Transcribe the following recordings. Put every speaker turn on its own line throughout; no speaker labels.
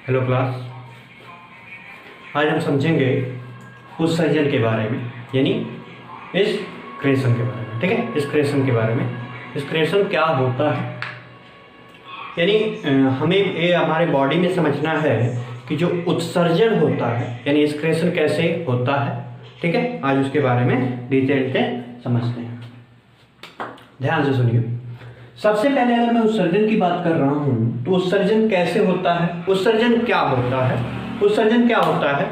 Hello class, आज हम समझेंगे उत्सर्जन के बारे में, यानी एक्सक्रेशन के बारे में। ठीक है, एक्सक्रेशन के बारे में। एक्सक्रेशन क्या होता है, यानी हमें ये हमारे बॉडी में समझना है कि जो उत्सर्जन होता है यानी एक्सक्रेशन कैसे होता है। ठीक है, आज उसके बारे में डिटेल से समझते हैं। ध्यान से सुनिए। सबसे पहले अगर मैं उत्सर्जन की बात कर रहा हूं तो उत्सर्जन कैसे होता है, उत्सर्जन क्या होता है। उत्सर्जन क्या होता है,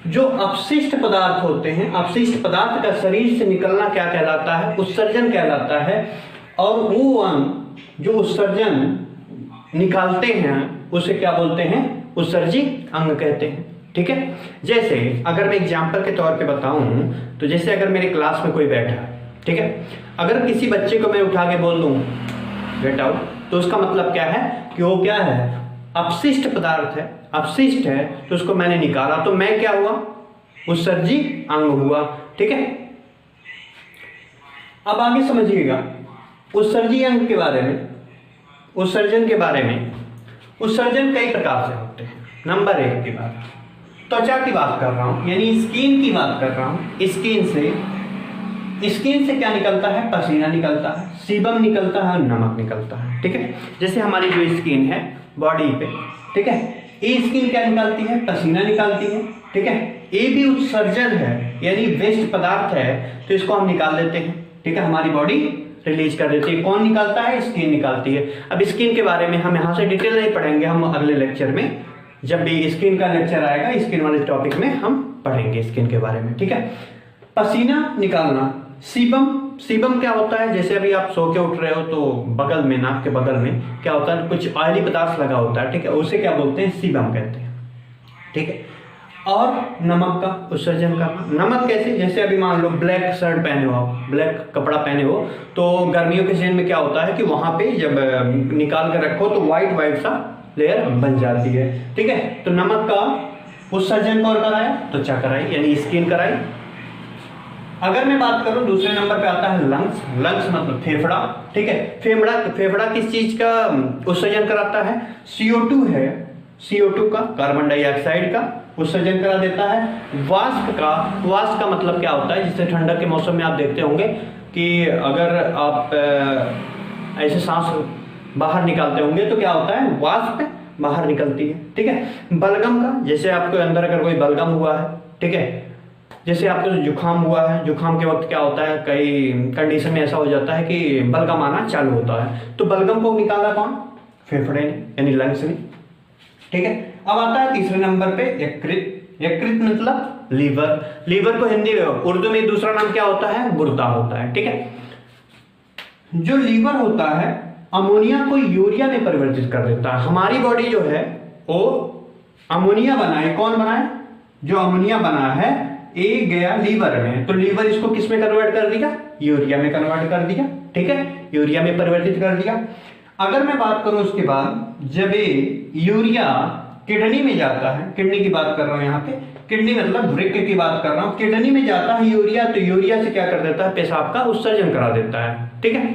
जो अपशिष्ट पदार्थ होते हैं, अपशिष्ट पदार्थ का शरीर से निकलना क्या कहलाता है, उत्सर्जन कहलाता है। और वो अंग जो उत्सर्जन निकालते हैं उसे क्या बोलते हैं, उत्सर्जी अंग कहते हैं। ठीक है, जैसे अगर मैं एग्जाम्पल के तौर पे बताऊं तो जैसे अगर मेरे क्लास में कोई बैठा है, ठीक है, अगर किसी बच्चे को मैं उठा के बोल दूं गेट आउट, तो उसका मतलब क्या है कि वो क्या है, अपशिष्ट पदार्थ है, अपशिष्ट है, तो उसको मैंने निकाला तो मैं क्या हुआ, उत्सर्जी अंग हुआ। ठीक है, अब आगे समझिएगा उत्सर्जी अंग के बारे में, उत्सर्जन के बारे में। उत्सर्जन कई प्रकार से होते हैं। नंबर 1 की बात, त्वचा की बात कर रहा हूं, यानी स्किन की बात कर रहा हूं। स्किन से क्या निकलता है, पसीना निकलता है, सीबम निकलता है, नमक निकलता है। ठीक है, जैसे हमारी जो स्किन है बॉडी पे, ठीक है, ये स्किन क्या निकालती है, पसीना निकालती है। ठीक है, ये भी उत्सर्जन है, यानी वेस्ट पदार्थ है, तो इसको हम निकाल देते हैं। ठीक है, हमारी बॉडी रिलीज कर देती है। कौन निकालता है, स्किन निकालती है। अब स्किन के बारे में हम यहाँ से डिटेल नहीं पढ़ेंगे, हम अगले लेक्चर में, जब भी स्किन का लेक्चर आएगा, स्किन वाले टॉपिक में हम पढ़ेंगे स्किन के बारे में। ठीक है, पसीना निकालना, सीबम क्या होता है, जैसे अभी आप सो के उठ रहे हो तो बगल में, नाक के बगल में क्या होता है, कुछ ऑयली पदार्थ लगा होता है। ठीक है, उसे क्या बोलते हैं, सीबम कहते हैं। ठीक है, और नमक का उत्सर्जन करना। नमक कैसे, जैसे अभी मान लो ब्लैक शर्ट पहने हो, ब्लैक कपड़ा पहने हो, तो गर्मियों के सीजन में क्या होता है कि वहां पे जब निकाल कर रखो तो व्हाइट सा लेयर बन जाती है। ठीक है, तो नमक का उत्सर्जन कौन कराया, त्वचा कराई, यानी स्किन कराई। अगर मैं बात करूं दूसरे नंबर पे आता है लंग्स। लंग्स मतलब फेफड़ा। ठीक है, फेफड़ा किस चीज का उत्सर्जन कराता है, CO2 है, CO2 का, कार्बन डाइऑक्साइड का उत्सर्जन करा देता है। वाष्प का मतलब क्या होता है, जिससे ठंडक के मौसम में आप देखते होंगे कि अगर आप ऐसे सांस बाहर निकालते होंगे तो क्या होता है, वाष्प बाहर निकलती है। ठीक है, बलगम का, जैसे आपके अंदर अगर कोई बलगम हुआ है, ठीक है, जैसे आपको जुकाम हुआ है, जुकाम के वक्त क्या होता है, कई कंडीशन में ऐसा हो जाता है कि बलगम आना चालू होता है, तो बलगम को निकाला कौन, फेफड़े ने, यानी लंग्स ने। ठीक है, अब आता है तीसरे नंबर पे यकृत। यकृत मतलब लीवर। लीवर को हिंदी में, उर्दू में दूसरा नाम क्या होता है, गुर्दा होता है। ठीक है, जो लीवर होता है अमोनिया को यूरिया में परिवर्तित कर देता है। हमारी बॉडी जो है वो अमोनिया बनाए, कौन बनाए, जो अमोनिया बना है ये गया लीवर में, तो लीवर इसको किस में कन्वर्ट कर दिया, यूरिया में कन्वर्ट कर दिया। ठीक है, यूरिया में परिवर्तित कर दिया। अगर मैं बात करूं उसके बाद, जब ये यूरिया किडनी में जाता है, किडनी की बात कर रहा हूं यहाँ पे, किडनी मतलब वृक्क की बात कर रहा हूं, किडनी में जाता है यूरिया, तो यूरिया से क्या कर देता है, पेशाब का उत्सर्जन करा देता है। ठीक है,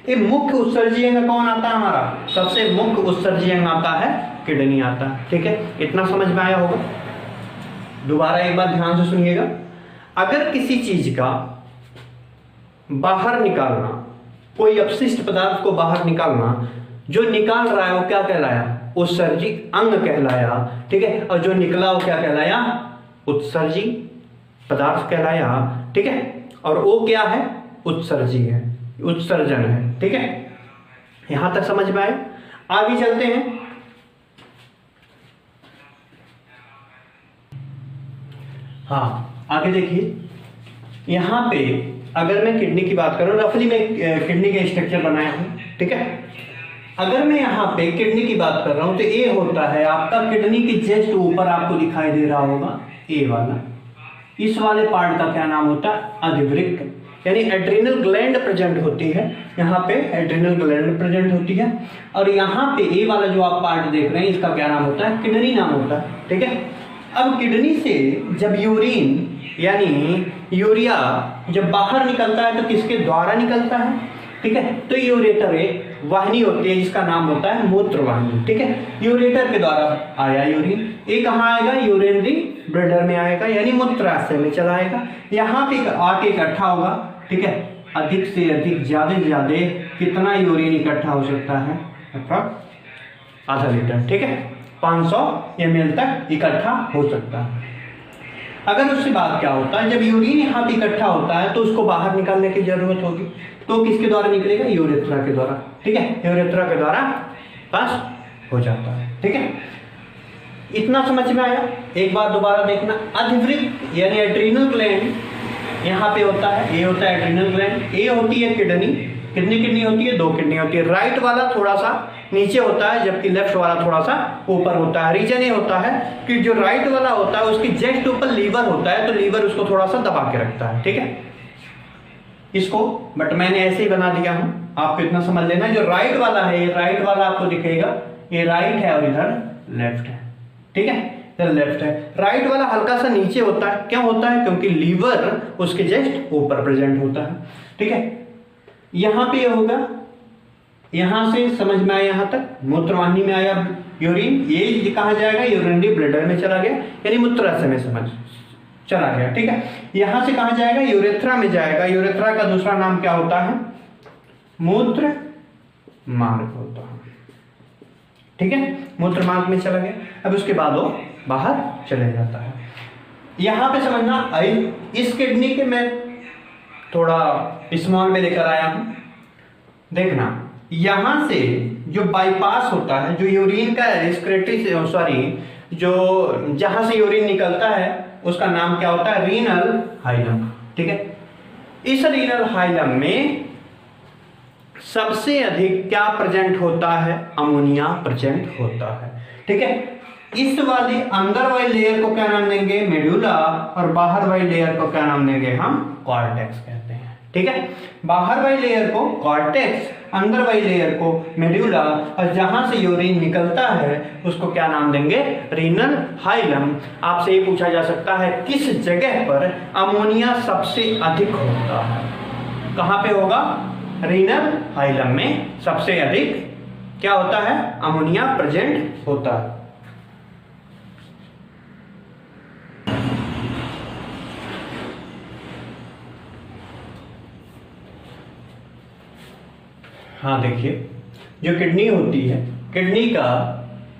ये मुख्य उत्सर्जी अंग कौन आता है, हमारा सबसे मुख्य उत्सर्जी अंग आता है किडनी आता है। ठीक है, इतना समझ में आया होगा। दोबारा एक बार ध्यान से सुनिएगा। अगर किसी चीज का बाहर निकालना, कोई अपशिष्ट पदार्थ को बाहर निकालना, जो निकाल रहा है वो क्या कहलाया, उत्सर्जी अंग कहलाया। ठीक है, और जो निकला वो क्या कहलाया, उत्सर्जी पदार्थ कहलाया। ठीक है, और वो क्या है, उत्सर्जी है, उत्सर्जन है। ठीक है, यहां तक समझ में आए। आगे चलते हैं। हाँ, आगे देखिए, यहां पे अगर मैं किडनी की बात करूं, रफली मैं किडनी का स्ट्रक्चर बनाया हूं। ठीक है, अगर मैं यहाँ पे किडनी की बात कर रहा हूं तो ये होता है आपका किडनी के जस्ट ऊपर, आपको दिखाई दे रहा होगा ए वाला, इस वाले पार्ट का क्या नाम होता है, अधिवृक्क, यानी एड्रिनल ग्लैंड प्रेजेंट होती है। यहाँ पे एड्रिनल ग्लैंड प्रेजेंट होती है, और यहाँ पे ए वाला जो आप पार्ट देख रहे हैं इसका क्या नाम होता है, किडनी नाम होता है। ठीक है, अब किडनी से जब यूरिन यानी यूरिया जब बाहर निकलता है तो किसके द्वारा निकलता है, ठीक है। तो यूरेटर एक वाहिनी होती है जिसका नाम होता है मूत्र वाहिनी, ठीक है। यूरेटर के द्वारा आया यूरिन, ये कहाँ आएगा, यूरिनरी ब्लैडर में आएगा, यानी मूत्राशय में चला आएगा, यहाँ पे आके इकट्ठा होगा, ठीक है। अधिक से अधिक, ज्यादा से ज्यादा कितना यूरिन इकट्ठा हो सकता है, अप्रॉक्स आधा लीटर, ठीक है, 500 ml तक इकट्ठा हो सकता है। अगर उसके बाद क्या होता है, जब यूरिन यहाँ पे इकट्ठा होता है तो उसको बाहर निकालने की जरूरत होगी, तो किसके द्वारा निकलेगा, यूरेथ्रा के द्वारा, ठीक है, यूरेथ्रा के द्वारा पास हो जाता है, ठीक है। इतना समझ में आया। एक बार दोबारा देखना, अधिवृक्क यानी एड्रीनल ग्लैंड यहाँ पे होता है, ये होता है एड्रीनल ग्लैंड, ये होती है किडनी, कितनी किडनी होती है, 2 किडनी होती है। राइट वाला थोड़ा सा नीचे होता है जबकि लेफ्ट वाला थोड़ा सा ऊपर होता है। रीजन ये होता है कि जो राइट वाला होता है उसकी जस्ट ऊपर लीवर होता है, तो लीवर उसको थोड़ा सा दबा के रखता है, ठीक है, इसको, बट मैंने ऐसे ही बना दिया हूं, आपको इतना समझ लेना। जो राइट वाला है, ये राइट वाला आपको दिखेगा, ये राइट है और इधर लेफ्ट है, ठीक है, इधर लेफ्ट है। राइट वाला हल्का सा नीचे होता है, क्यों होता है, क्योंकि लीवर उसके जस्ट ऊपर प्रेजेंट होता है, ठीक है। यहां पे होगा, यहां से समझ में आया, यहां तक मूत्रवाहिनी में आया यूरिन, ये कहां जाएगा, यूरिनरी ब्लैडर में चला गया, यानी मूत्राशय में समझ चला गया, ठीक है। यहां से कहां जाएगा, यूरेथ्रा में जाएगा। यूरेथ्रा का दूसरा नाम क्या होता है, मूत्र मार्ग होता है, ठीक है, मूत्र मार्ग में चला गया। अब उसके बाद वो बाहर चले जाता है। यहां पे समझना, इस किडनी के मैं थोड़ा स्मॉल में लेकर आया हूं, देखना, यहां से जो बाईपास होता है, जो यूरिन का रेस्पिरेटरी से, सॉरी, जो जहां से यूरिन निकलता है उसका नाम क्या होता है, रीनल हाइलम, ठीक है। इस रीनल हाइलम में सबसे अधिक क्या प्रेजेंट होता है, अमोनिया प्रेजेंट होता है, ठीक है। इस वाली अंदर वाली लेयर को क्या नाम देंगे, मेडुला, और बाहर वाली लेयर को क्या नाम देंगे हम, कॉर्टेक्स कहते हैं, ठीक है। बाहर वाली लेयर को कॉर्टेक्स, अंदर वाली लेयर को मेडुला, और जहां से यूरिन निकलता है उसको क्या नाम देंगे, रीनल हाइलम। आपसे ये पूछा जा सकता है किस जगह पर अमोनिया सबसे अधिक होता है, कहां पे होगा, रीनल हाइलम में सबसे अधिक क्या होता है, अमोनिया प्रेजेंट होता है। हाँ देखिए, जो किडनी होती है, किडनी का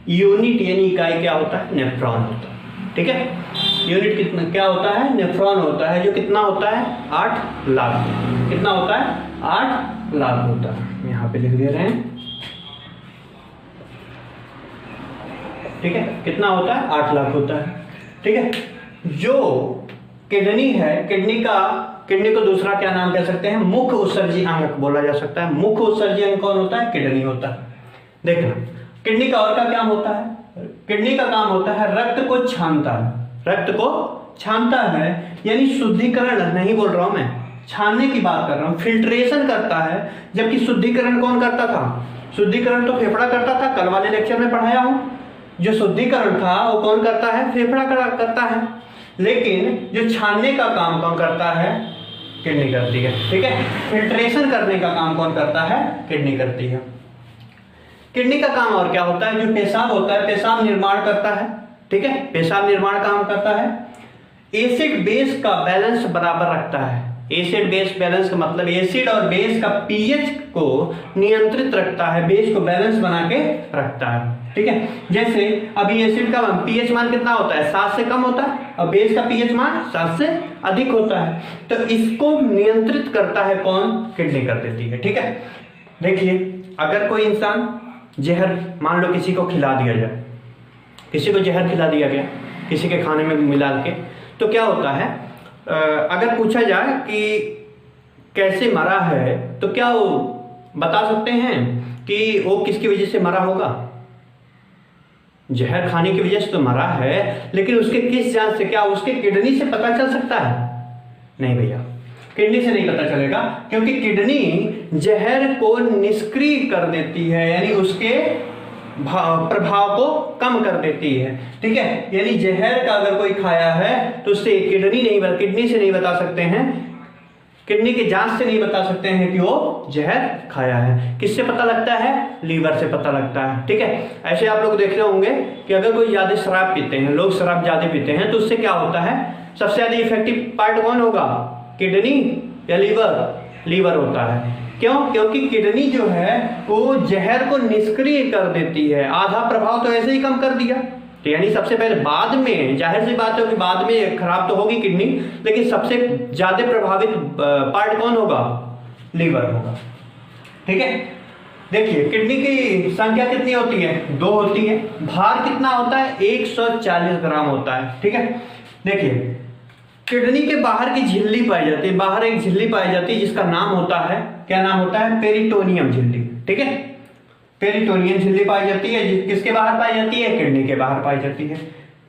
यूनिट यानी इकाई क्या होता है, नेफ्रॉन होता है, ठीक है। यूनिट कितना क्या होता है, नेफ्रॉन होता है, जो कितना होता है, 8 लाख, कितना होता है, 8 लाख होता है, यहाँ पे लिख दे रहे हैं, ठीक है, कितना होता है, 8 लाख होता है, ठीक है। जो किडनी है, किडनी को दूसरा क्या नाम कह सकते हैं, मुख्य उत्सर्जी अंग बोला जा सकता है। मुख्य उत्सर्जी अंग कौन होता है, किडनी होता है। देखना, किडनी का और क्या काम होता है, किडनी का काम होता है रक्त को छानता है, रक्त को छानता है, यानी शुद्धिकरण नहीं बोल रहा हूं मैं, छानने की बात कर रहा हूं, फिल्ट्रेशन करता है। जबकि शुद्धिकरण कौन करता था, शुद्धिकरण तो फेफड़ा करता था, कल वाले लेक्चर में पढ़ाया हूं। जो शुद्धिकरण था वो कौन करता है, फेफड़ा करता है, लेकिन जो छानने का काम कौन करता है, किडनी करती है, ठीक है। फिल्ट्रेशन करने का काम कौन करता है, किडनी करती है। किडनी का काम और क्या होता है, जो पेशाब होता है, पेशाब निर्माण करता है, ठीक है, पेशाब निर्माण काम करता है। एसिड बेस का बैलेंस बराबर रखता है। एसिड बेस बैलेंस का मतलब एसिड और बेस का पीएच को नियंत्रित रखता है, बेस को बैलेंस बना के रखता है, ठीक है। जैसे अभी एसिड का पीएच मान कितना होता है, 7 से कम होता है, और बेस का पीएच मान 7 से अधिक होता है। तो इसको नियंत्रित करता है कौन, किडनी कर देती है, ठीक है। देखिए, अगर कोई इंसान जहर, मान लो किसी को खिला दिया जाए, किसी को जहर खिला दिया गया किसी के खाने में मिला के, तो क्या होता है, अगर पूछा जाए कि कैसे मरा है, तो क्या वो बता सकते हैं कि वो किसकी वजह से मरा होगा, जहर खाने की वजह से तो मरा है, लेकिन उसके किस जांच से, क्या उसके किडनी से पता चल सकता है, नहीं भैया, किडनी से नहीं पता चलेगा, क्योंकि किडनी जहर को निष्क्रिय कर देती है, यानी उसके प्रभाव को कम कर देती है, ठीक है। यानी जहर का अगर कोई खाया है तो उससे किडनी से नहीं बता सकते हैं किडनी की जांच से नहीं बता सकते हैं कि वो जहर खाया है। किससे पता लगता है? लीवर से पता लगता है। ठीक है, ऐसे आप लोग देख रहे होंगे कि अगर कोई ज्यादा शराब पीते हैं, लोग शराब ज्यादा पीते हैं, तो उससे क्या होता है? सबसे ज्यादा इफेक्टिव पार्ट कौन होगा? किडनी या लीवर? लीवर होता है। क्यों? क्योंकि किडनी जो है वो जहर को निष्क्रिय कर देती है। आधा प्रभाव तो ऐसे ही कम कर दिया, तो यानी सबसे पहले, बाद में जाहिर सी बात है कि बाद में खराब तो होगी किडनी, लेकिन सबसे ज्यादा प्रभावित पार्ट कौन होगा? लीवर होगा। ठीक है, देखिए किडनी की संख्या कितनी होती है? 2 होती है। भार कितना होता है? 140 ग्राम होता है। ठीक है, देखिए किडनी के बाहर की झिल्ली पाई जाती है, बाहर एक झिल्ली पाई जाती है जिसका नाम होता है, क्या नाम होता है? पेरिटोनियम झिल्ली। ठीक है, पेरिटोनियम झिल्ली पाई जाती है। किसके बाहर पाई जाती है? किडनी के बाहर पाई जाती है।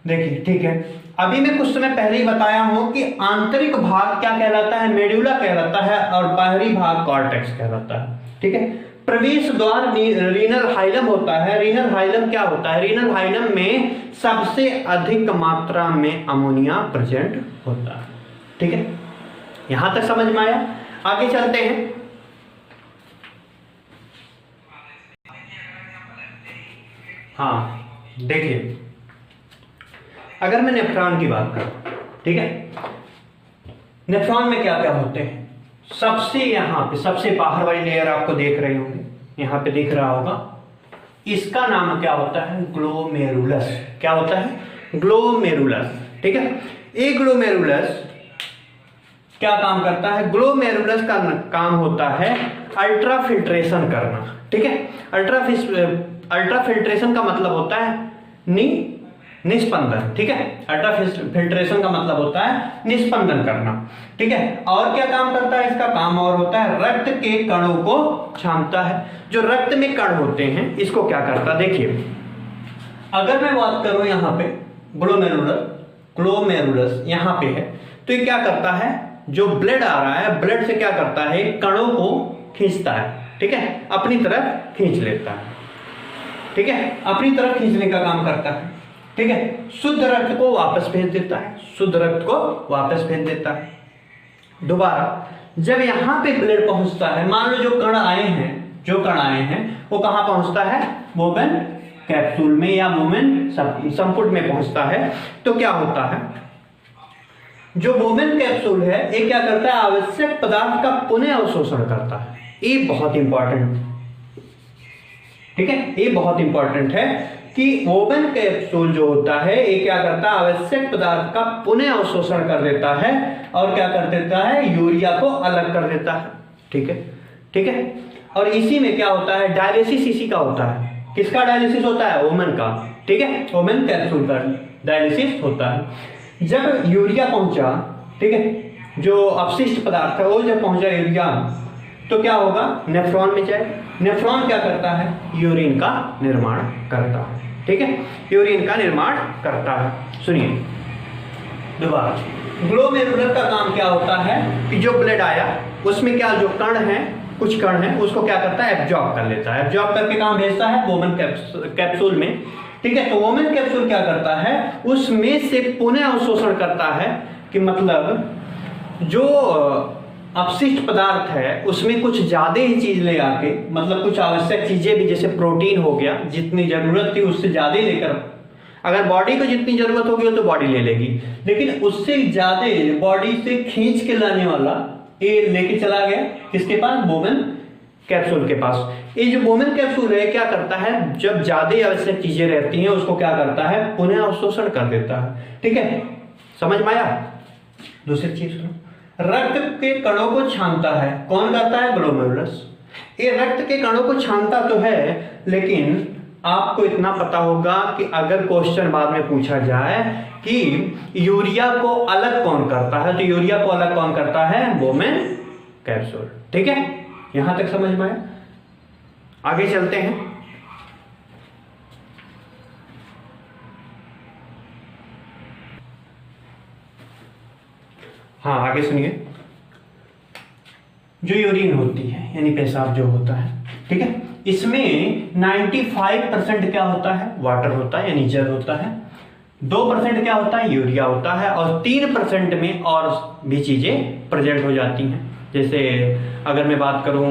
देखिए, ठीक है, अभी मैं कुछ समय पहले ही बताया हूं कि आंतरिक भाग क्या कहलाता है? मेडुला कहलाता है, और बाहरी भाग कॉर्टेक्स कहलाता है। ठीक है, प्रवेश द्वार रीनल हाइलम होता है। रीनल हाइलम क्या होता है? रीनल हाइलम में सबसे अधिक मात्रा में अमोनिया प्रेजेंट होता है। ठीक है, यहां तक समझ में आया? आगे चलते हैं। हाँ, देखिए अगर मैं नेफ्रॉन की बात करूं, ठीक है, नेफ्रॉन में क्या क्या होते हैं? सबसे यहां पे सबसे बाहर वाली लेयर आपको देख रहे होंगे, यहां पे दिख रहा होगा, इसका नाम क्या होता है? ग्लोमेरुलस। क्या होता है? ग्लोमेरुलस। ठीक है, ये ग्लोमेरुलस क्या काम करता है? ग्लोमेरुलस का काम होता है अल्ट्रा फिल्ट्रेशन करना। ठीक है, अल्ट्रा फिल्ट्रेशन का मतलब होता है निस्पंदन। ठीक है, अल्ट्रा फिल्ट्रेशन का मतलब होता है निस्पंदन करना। ठीक है, और क्या काम करता है? इसका काम और होता है रक्त के कणों को छानता है। जो रक्त में कण होते हैं इसको क्या करता है? देखिए, अगर मैं बात करूं यहां पे ग्लोमेरुलस यहां पे है, तो ये क्या करता है? जो ब्लड आ रहा है, ब्लड से क्या करता है? कणों को खींचता है। ठीक है, अपनी तरफ खींच लेता है। ठीक है, अपनी तरफ खींचने का काम करता है। ठीक है, शुद्ध रक्त को वापस भेज देता है, शुद्ध रक्त को वापस भेज देता है। दोबारा जब यहां पे ब्लड पहुंचता है, मान लो जो कण आए हैं वो कहां पहुंचता है? वोमेन कैप्सूल में या वोमेन संपुट में पहुंचता है। तो क्या होता है? जो वोमेन कैप्सूल है ये क्या करता है? आवश्यक पदार्थ का पुनः अवशोषण करता है। ये बहुत इंपॉर्टेंट, ठीक है, ये बहुत इंपॉर्टेंट है कि वोमेन कैप्सूल जो होता है ये क्या करता है? आवश्यक पदार्थ का पुनः अवशोषण कर देता है, और क्या कर देता है? यूरिया को अलग कर देता है। ठीक है, ठीक है, और इसी में क्या होता है? डायलिसिस इसी का होता है। किसका डायलिसिस होता है? वोमेन का। ठीक है, वोमेन कैप्सूल का डायलिसिस होता है। जब यूरिया पहुंचा, ठीक है, जो अपशिष्ट पदार्थ है वो जब पहुंचा यूरिया, तो क्या होगा? नेफ्रॉन में जाए। नेफ्रॉन क्या करता है? यूरिन का निर्माण करता है। ठीक है, यूरिन का निर्माण करता है। सुनिए दोबारा, ग्लोमेरुलर का काम क्या होता है कि जो ब्लड आया उसमें क्या, जो कण है, कुछ कण है, उसको क्या करता है? एब्जॉर्ब कर लेता है। एब्जॉर्ब करके कहां भेजता है? वोमेन कैप्सूल में। ठीक है, तो वोमेन कैप्सूल क्या करता है? उसमें से पुनः अवशोषण करता है, कि मतलब जो अपशिष्ट पदार्थ है उसमें कुछ ज्यादा ही चीज ले आके, मतलब कुछ आवश्यक चीजें भी, जैसे प्रोटीन हो गया, जितनी जरूरत थी उससे ज्यादा लेकर, अगर बॉडी को जितनी जरूरत होगी तो बॉडी ले लेगी, लेकिन उससे ज्यादा बॉडी से खींच के लाने वाला ये लेके चला गया किसके पास? वोमेन कैप्सूल के पास। ये जो वोमेन कैप्सूल है क्या करता है? जब ज्यादा आवश्यक चीजें रहती हैं उसको क्या करता है? पुनः अवशोषण कर देता है। ठीक है, समझ में आया? दूसरी चीज सुनो, रक्त के कणों को छानता है। कौन करता है? ग्लोमेरुलस। ये रक्त के कणों को छानता तो है, लेकिन आपको इतना पता होगा कि अगर क्वेश्चन बाद में पूछा जाए कि यूरिया को अलग कौन करता है, तो यूरिया को अलग कौन करता है? Women capsule. ठीक है, यहां तक समझ में आया? आगे चलते हैं। हाँ, आगे सुनिए। जो यूरिन होती है यानी पेशाब जो होता है, ठीक है, इसमें 95% क्या होता है? वाटर होता है यानी जल होता है। 2% क्या होता है? यूरिया होता है, और 3% में और भी चीजें प्रेजेंट हो जाती हैं। जैसे अगर मैं बात करूँ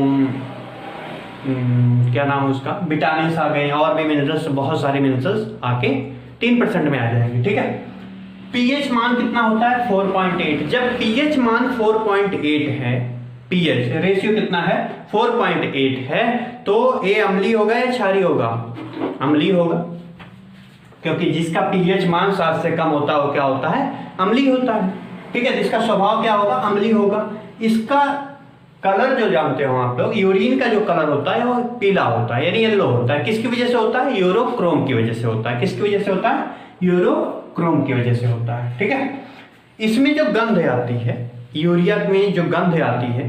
क्या नाम है उसका, विटामिन आ गए और भी मिनरल्स, बहुत सारे मिनरल्स आके 3% में आ जाएंगे। ठीक है, पीएच मान कितना होता है 4.8। जब पीएच मान 4.8 है, पीएच रेशियो कितना है 4.8 है, तो ए अम्लीय होगा या क्षारीय होगा? अम्लीय होगा, क्योंकि जिसका पीएच मान 7 से कम होता है वो क्या होता है, अम्लीय होता है। ठीक है, जिसका स्वभाव क्या होगा, अम्लीय होगा। इसका कलर जो जानते हो आप लोग, यूरिन का जो कलर होता है वो पीला होता है, यानी येलो होता है। किसकी वजह से होता है? यूरोक्रोम की वजह से होता है। किसकी वजह से होता है? यूरोक्रोम की वजह से होता है। ठीक है, इसमें जो गंध आती है, यूरिया में जो गंध आती है,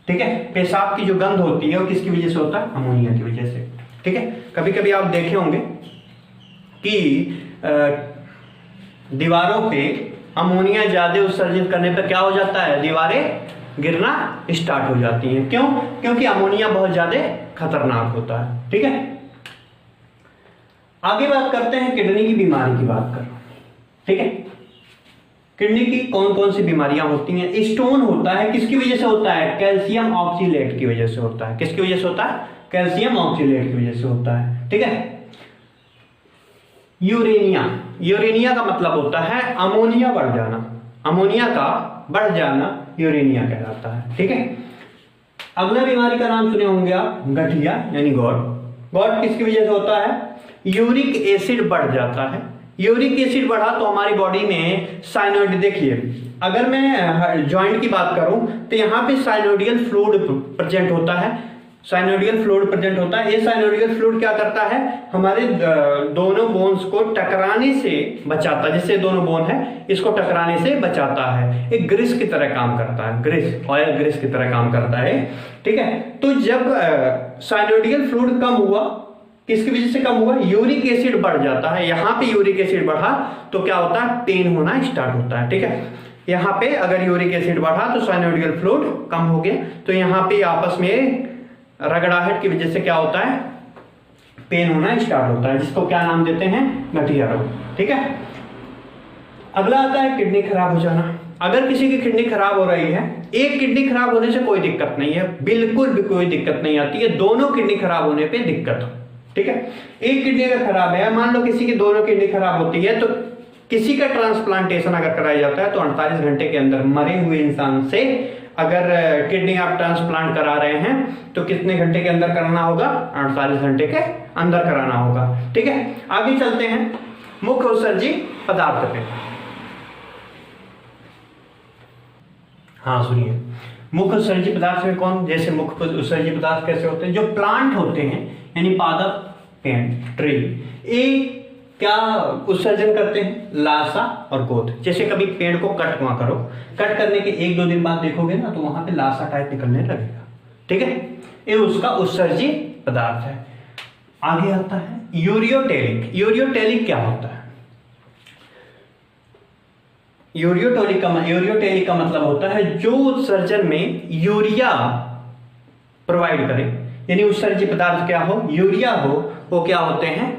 ठीक है, पेशाब की जो गंध होती है वो किसकी वजह से होता है? अमोनिया की वजह से। ठीक है, कभी कभी आप देखे होंगे कि दीवारों पे अमोनिया ज्यादा उत्सर्जित करने पर क्या हो जाता है, दीवारें गिरना स्टार्ट हो जाती हैं। क्यों? क्योंकि अमोनिया बहुत ज्यादा खतरनाक होता है। ठीक है, आगे बात करते हैं किडनी की बीमारी की बात करो। ठीक है, किडनी की कौन कौन सी बीमारियां होती हैं? स्टोन होता है, किसकी वजह से होता है? कैल्शियम ऑक्सीलेट की वजह से होता है। किसकी वजह से होता है? कैल्शियम ऑक्सीलेट की वजह से होता है। ठीक है, यूरेनिया, यूरेनिया का मतलब होता है अमोनिया बढ़ जाना, अमोनिया का बढ़ जाना यूरेनिया कहलाता है। ठीक है, अगला बीमारी का नाम सुने होंगे आप, गठिया यानी गॉट। गॉट किसकी वजह से होता है? यूरिक एसिड बढ़ जाता है। यूरिक एसिड बढ़ा तो हमारी बॉडी में साइनोइड, देखिए अगर मैं जॉइंट की बात करूं तो यहाँ पे साइनोडियल फ्लूइड प्रेजेंट होता है, साइनोडियल फ्लूइड प्रेजेंट होता है। ये साइनोडियल फ्लूइड क्या करता है, हमारे दोनों बोन्स को टकराने से बचाता है। जैसे दोनों बोन है, इसको टकराने से बचाता है। एक ग्रीस की तरह काम करता है, ग्रीस, ऑयल ग्रीस की तरह काम करता है। ठीक है, तो जब साइनोडियल फ्लूइड कम हुआ, किसकी वजह से कम हुआ? यूरिक एसिड बढ़ जाता है। यहाँ पे यूरिक एसिड बढ़ा तो क्या होता है, पेन होना स्टार्ट होता है। ठीक है, यहाँ पे अगर यूरिक एसिड बढ़ा तो साइनोडियल फ्लूइड कम हो गया, तो यहाँ पे आपस में रगड़ाहट की वजह से क्या होता है, पेन होना स्टार्ट होता है, जिसको क्या नाम देते हैं, गठिया रोग। ठीक है, अगला आता है किडनी खराब हो जाना। अगर किसी की किडनी खराब हो रही है, एक किडनी खराब होने से कोई दिक्कत नहीं है, बिल्कुल भी कोई दिक्कत नहीं आती है, दोनों किडनी खराब होने पे दिक्कत हो। ठीक है, एक किडनी अगर खराब है, मान लो किसी की दोनों किडनी खराब होती है, तो किसी का ट्रांसप्लांटेशन अगर कराया जाता है तो 48 घंटे के अंदर मरे हुए इंसान से अगर किडनी आप ट्रांसप्लांट करा रहे हैं तो कितने घंटे के अंदर कराना होगा? 48 घंटे के अंदर कराना होगा। ठीक है, आगे चलते हैं मुख्य उत्सर्जी पदार्थ पे। हाँ सुनिए, मुख्य उत्सर्जी पदार्थ में कौन, जैसे मुख्य उत्सर्जी पदार्थ कैसे होते हैं? जो प्लांट होते हैं यानी पादप, पेड़, ट्री, ये क्या उत्सर्जन करते हैं? लासा और गोद। जैसे कभी पेड़ को कट हुआ करो, कट करने के 1-2 दिन बाद देखोगे ना तो वहां पे लासा टाइप निकलने लगेगा। ठीक है, ये उसका उत्सर्जी पदार्थ है। आगे आता है यूरियोटेलिक। यूरियोटेलिक क्या होता है? यूरियोटेलिक का मतलब होता है जो उत्सर्जन में यूरिया प्रोवाइड करे, यानी उत्सर्जी पदार्थ क्या हो, यूरिया हो, वो क्या होते हैं?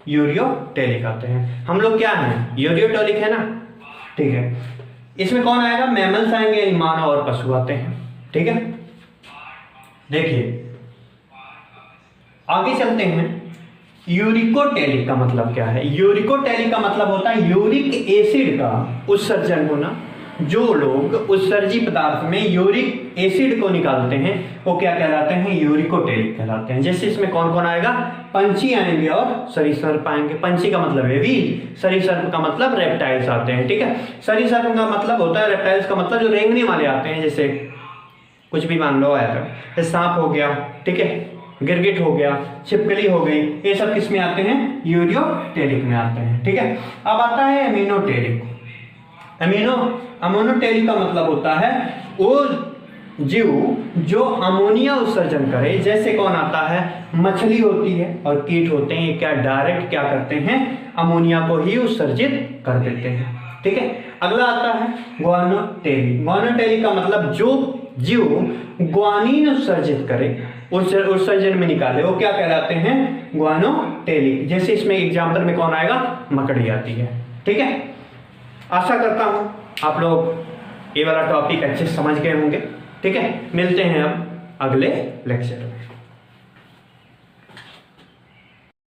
यूरियोटेलिक आते हैं। हम लोग क्या हैं? यूरियोटेलिक है ना। ठीक है, इसमें कौन आएगा? मैमल्स आएंगे, यानी मानव और पशु आते हैं। ठीक है, देखिए आगे चलते हैं। यूरिकोटेलिक का मतलब क्या है? यूरिकोटेलिक का मतलब होता है यूरिक एसिड का उत्सर्जन होना। जो लोग उत्सर्जी पदार्थ में यूरिक एसिड को निकालते हैं वो क्या कहलाते हैं? यूरिकोटेलिक कहलाते हैं। जैसे इसमें कौन कौन आएगा? पंछी आएंगे और सरीसृप आएंगे। पंछी का मतलब है भी, सरीसृप का मतलब रेप्टाइल्स आते हैं। ठीक है, सरीसृप का मतलब होता है, रेप्टाइल्स का मतलब जो रेंगने वाले आते हैं, जैसे कुछ भी मान लो आया, सांप हो गया, ठीक है, गिरगिट हो गया, छिपकली हो गई, ये सब किस में आते हैं? यूरियोटेलिक में आते हैं। ठीक है, अब आता है एमिनोटेलिक। अमोनोटेलिक का मतलब होता है वो जीव जो अमोनिया उत्सर्जन करे। जैसे कौन आता है? मछली होती है और कीट होते हैं, ये क्या डायरेक्ट क्या करते हैं? अमोनिया को ही उत्सर्जित कर देते हैं। ठीक है, अगला आता है ग्वानोटेलिक। ग्वानोटेलिक का मतलब जो जीव ग्वानीन उत्सर्जित करे, उत्सर्जन में निकाले, वो क्या कहलाते हैं? ग्वानोटेलिक। जैसे इसमें एग्जाम्पल में कौन आएगा? मकड़ी आती है। ठीक है, आशा करता हूं आप लोग ये वाला टॉपिक अच्छे से समझ गए होंगे। ठीक है, मिलते हैं अब अगले लेक्चर में।